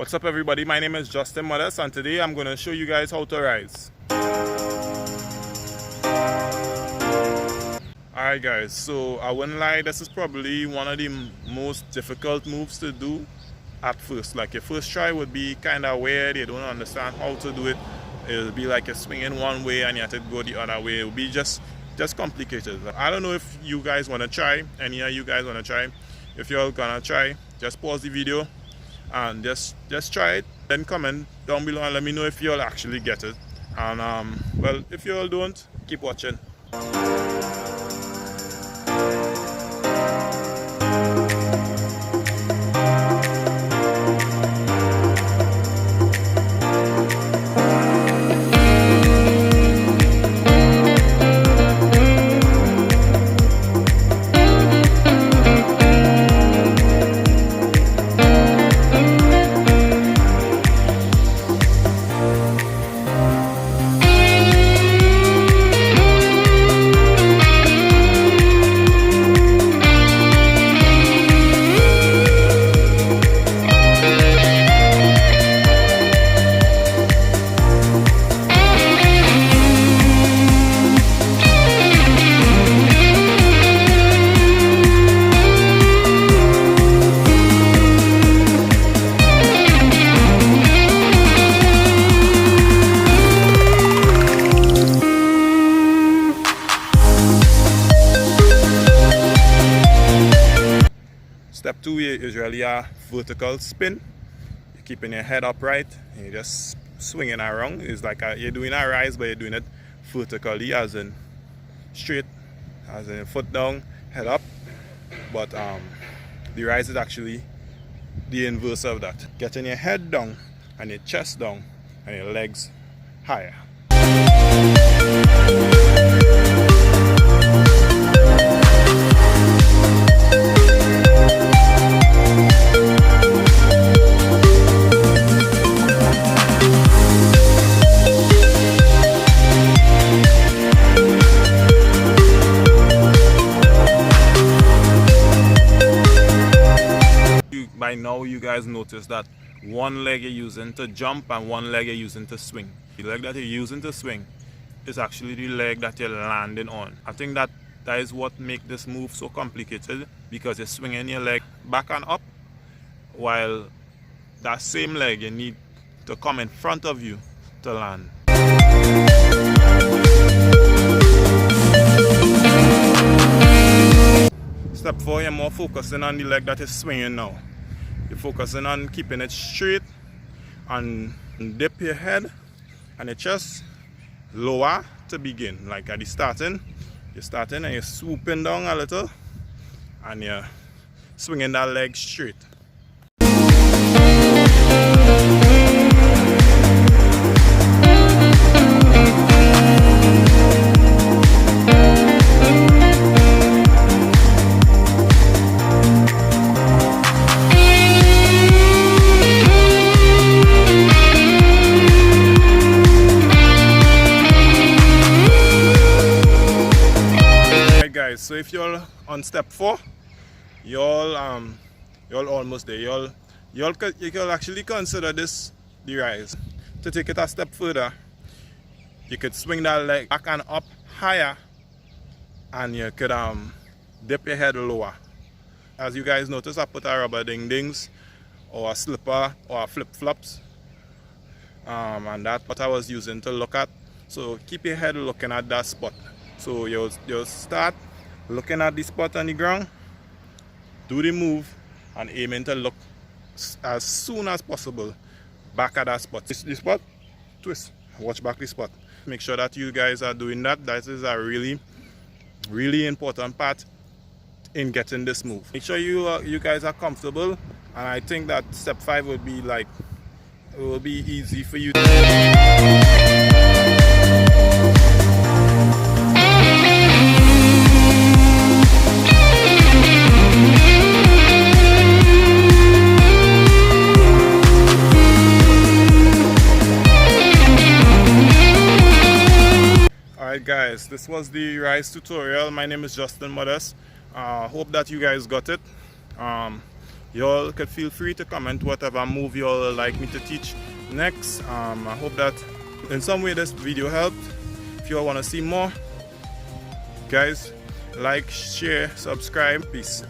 What's up everybody, my name is Justin Modeste and today I'm going to show you guys how to rise. Alright guys, so I wouldn't lie, this is probably one of the most difficult moves to do at first. Like your first try would be kind of weird, you don't understand how to do it. It'll be like you're swinging one way and you have to go the other way. It'll be just complicated. I don't know if you guys want to try, any of you guys want to try. If you're gonna try, just pause the video and just try it, then comment down below and let me know if you'll actually get it. And well, if you all don't, keep watching. Step 2 is really a vertical spin. You're keeping your head upright and you're just swinging around. It's like you're doing a rise, but you're doing it vertically, as in straight, as in foot down, head up. But the rise is actually the inverse of that. Getting your head down and your chest down and your legs higher. By now you guys notice that one leg you're using to jump and one leg you're using to swing. The leg that you're using to swing is actually the leg that you're landing on. I think that is what makes this move so complicated, because you're swinging your leg back and up, while that same leg you need to come in front of you to land. Step 4, you're more focusing on the leg that is swinging now. You're focusing on keeping it straight and dip your head and your chest lower to begin. Like at the starting, you're starting and you're swooping down a little and you're swinging that leg straight. So if you're on step 4, you're almost there. You can actually consider this the rise. To take it a step further, you could swing that leg back and up higher, and you could dip your head lower. As you guys notice, I put a rubber ding-dings or a slipper or a flip-flops, and that's what I was using to look at. So keep your head looking at that spot. So you'll start looking at the spot on the ground, do the move, and aiming to look as soon as possible back at that spot. This spot, twist, watch back the spot. Make sure that you guys are doing that. That is a really important part in getting this move. Make sure you guys are comfortable, and I think that step 5 would be like, it will be easy for you Alright guys, this was the Rise tutorial. My name is Justin Modeste. Hope that you guys got it. You all could feel free to comment whatever move you all like me to teach next. I hope that in some way this video helped. If you all want to see more, guys, like, share, subscribe. Peace.